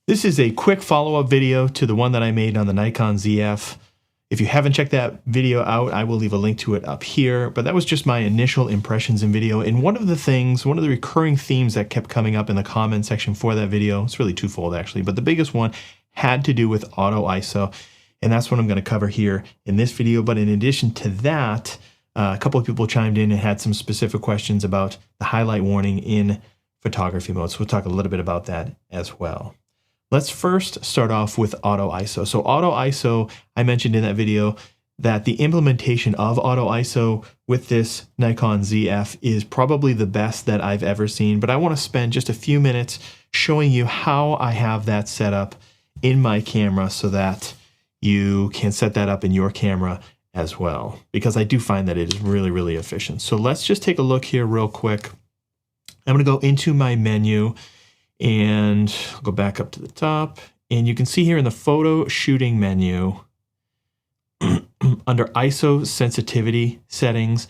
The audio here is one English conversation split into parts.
This is a quick follow-up video to the one that I made on the Nikon Zf. If you haven't checked that video out, I will leave a link to it up here, but that was just my initial impressions in video. And one of the recurring themes that kept coming up in the comment section for that video, it's really twofold actually, but the biggest one had to do with auto ISO. And that's what I'm going to cover here in this video. But in addition to that, a couple of people chimed in and had some specific questions about the highlight warning in photography mode. So we'll talk a little bit about that as well. Let's first start off with auto ISO. So auto ISO, I mentioned in that video that the implementation of auto ISO with this Nikon Zf is probably the best that I've ever seen, but I want to spend just a few minutes showing you how I have that set up in my camera so that you can set that up in your camera as well, because I do find that it is really, really efficient. So let's just take a look here real quick. I'm going to go into my menu and I'll go back up to the top, and you can see here in the photo shooting menu under ISO sensitivity settings.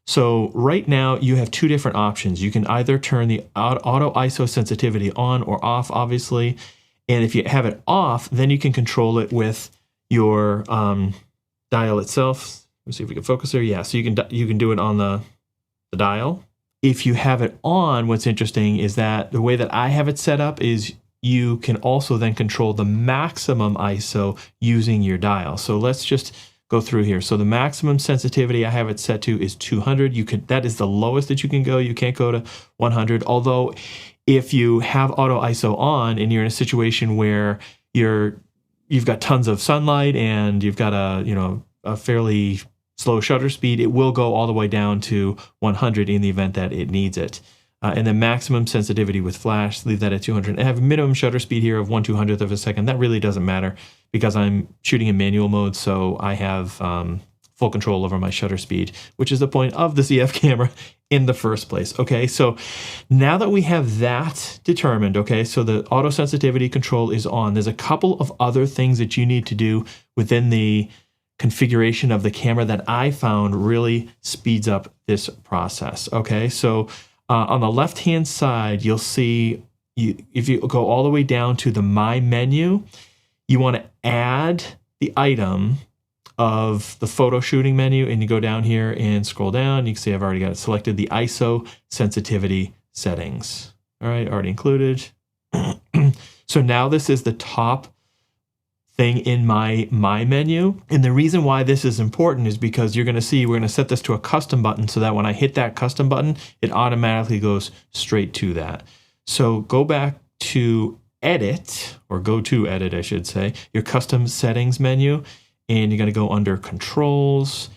So right now you have two different options. You can either turn the auto ISO sensitivity on or off, obviously. And if you have it off, then you can control it with your dial itself. Let's see if we can focus there. Yeah, so you can do it on the dial. If you have it on, what's interesting is that the way that I have it set up is you can also then control the maximum ISO using your dial. So let's just go through here. So the maximum sensitivity I have it set to is 200. That is the lowest that you can go. You can't go to 100. Although if you have auto ISO on and you're in a situation where you've got tons of sunlight and you've got a fairly slow shutter speed, it will go all the way down to 100 in the event that it needs it. And then maximum sensitivity with flash, leave that at 200. I have a minimum shutter speed here of 1/200th of a second. That really doesn't matter because I'm shooting in manual mode, so I have full control over my shutter speed, which is the point of the ZF camera in the first place. Okay, so now that we have that determined, okay, so the auto sensitivity control is on. There's a couple of other things that you need to do within the configuration of the camera that I found really speeds up this process. Okay, so on the left hand side, you'll see if you go all the way down to the My menu, you want to add the item of the photo shooting menu, and you go down here and scroll down. You can see I've already got it selected, the ISO sensitivity settings. All right, already included. So now this is the top thing in my menu. And the reason why this is important is because you're going to see we're going to set this to a custom button so that when I hit that custom button, it automatically goes straight to that. So go back to edit, or go to edit, I should say, your custom settings menu, and you're going to go under controls,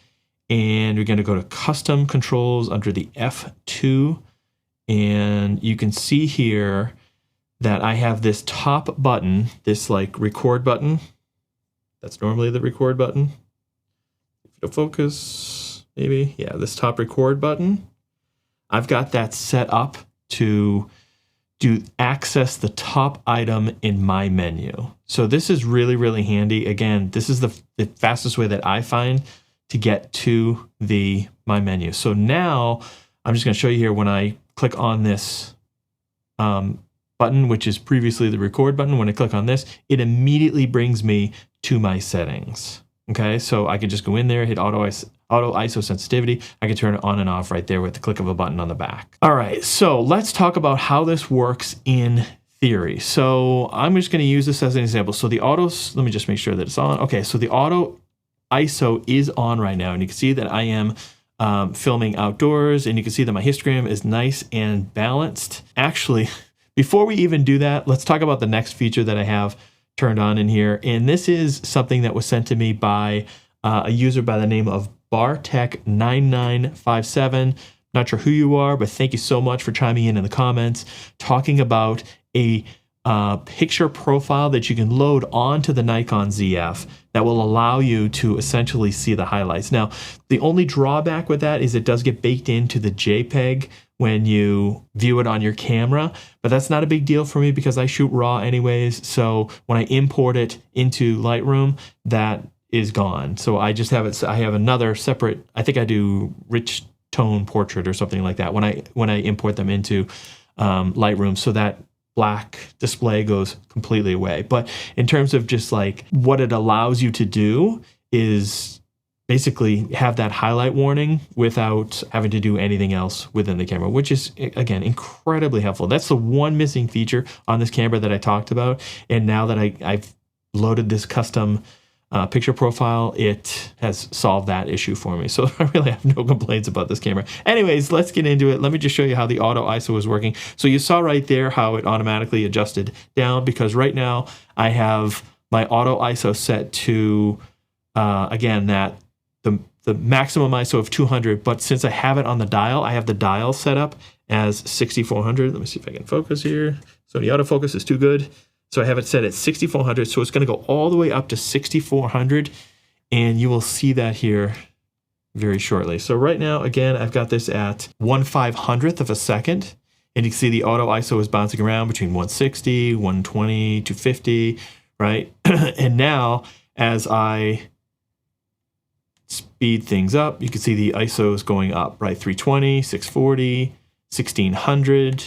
and you're going to go to custom controls under the F2, and you can see here that I have this top button, this like record button. That's normally the record button. It'll focus, maybe. Yeah, this top record button. I've got that set up to access the top item in my menu. So this is really, really handy. Again, this is the fastest way that I find to get to my menu. So now I'm just going to show you here when I click on this button, which is previously the record button. When I click on this, it immediately brings me to my settings. Okay, so I can just go in there, hit auto ISO sensitivity. I can turn it on and off right there with the click of a button on the back. All right, so let's talk about how this works in theory. So I'm just going to use this as an example. So the let me just make sure that it's on. Okay, so the auto ISO is on right now, and you can see that I am filming outdoors, and you can see that my histogram is nice and balanced. Actually, before we even do that, let's talk about the next feature that I have turned on in here. And this is something that was sent to me by a user by the name of Bartech9957. Not sure who you are, but thank you so much for chiming in the comments, talking about a picture profile that you can load onto the Nikon Zf that will allow you to essentially see the highlights. Now, the only drawback with that is it does get baked into the JPEG when you view it on your camera, but that's not a big deal for me because I shoot RAW anyways. So when I import it into Lightroom, that is gone. So I just have it. I have another separate. I think I do rich tone portrait or something like that when I import them into Lightroom. So that black display goes completely away. But in terms of just like what it allows you to do is basically have that highlight warning without having to do anything else within the camera, which is, again, incredibly helpful. That's the one missing feature on this camera that I talked about. And now that I've loaded this custom picture profile, it has solved that issue for me. So I really have no complaints about this camera. Anyways, let's get into it. Let me just show you how the auto ISO is working. So you saw right there how it automatically adjusted down, because right now I have my auto ISO set to, again, the maximum ISO of 200, but since I have it on the dial, I have the dial set up as 6400. Let me see if I can focus here. So the autofocus is too good. So I have it set at 6400, so it's going to go all the way up to 6400, and you will see that here very shortly. So right now, again, I've got this at 1/500th of a second, and you can see the auto ISO is bouncing around between 160, 120, 250, right? And now, as I speed things up, you can see the ISO is going up, right? 320, 640, 1600,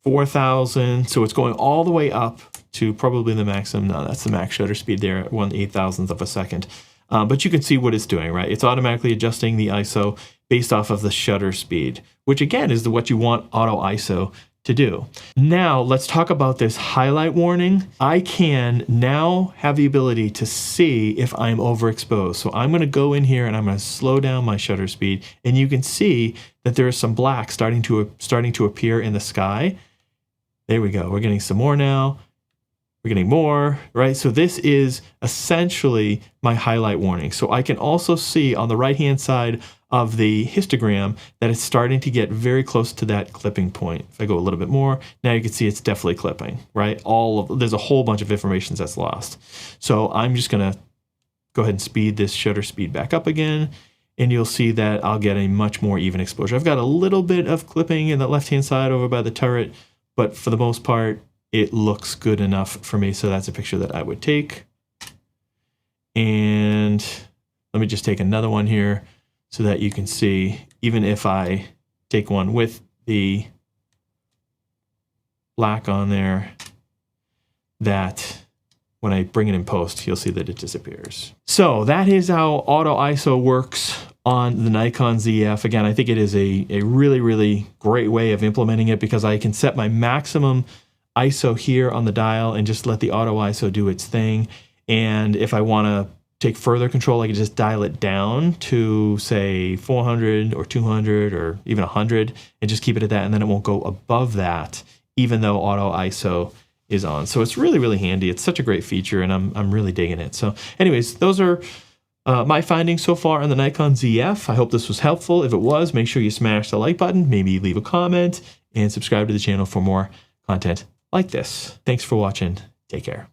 4000. So it's going all the way up to probably the maximum. No, that's the max shutter speed there at 1/8000th of a second. But you can see what it's doing, right? It's automatically adjusting the ISO based off of the shutter speed, which again is what you want auto ISO to do. Now let's talk about this highlight warning. I can now have the ability to see if I'm overexposed. So I'm going to go in here and I'm going to slow down my shutter speed, and you can see that there is some black starting to appear in the sky. There we go. We're getting some more now. We're getting more, right? So this is essentially my highlight warning. So I can also see on the right-hand side of the histogram that it's starting to get very close to that clipping point. If I go a little bit more, now you can see it's definitely clipping, right? There's a whole bunch of information that's lost. So I'm just gonna go ahead and speed this shutter speed back up again, and you'll see that I'll get a much more even exposure. I've got a little bit of clipping in the left-hand side over by the turret, but for the most part, it looks good enough for me. So that's a picture that I would take. And let me just take another one here so that you can see, even if I take one with the black on there, that when I bring it in post, you'll see that it disappears. So that is how auto ISO works on the Nikon Zf. Again, I think it is a really, really great way of implementing it, because I can set my maximum ISO here on the dial and just let the auto ISO do its thing. And if I want to take further control, I can just dial it down to, say, 400 or 200 or even 100 and just keep it at that, and then it won't go above that, even though auto ISO is on. So it's really, really handy. It's such a great feature, and I'm really digging it. So anyways, those are my findings so far on the Nikon Zf. I hope this was helpful. If it was, make sure you smash the like button, maybe leave a comment, and subscribe to the channel for more content like this. Thanks for watching. Take care.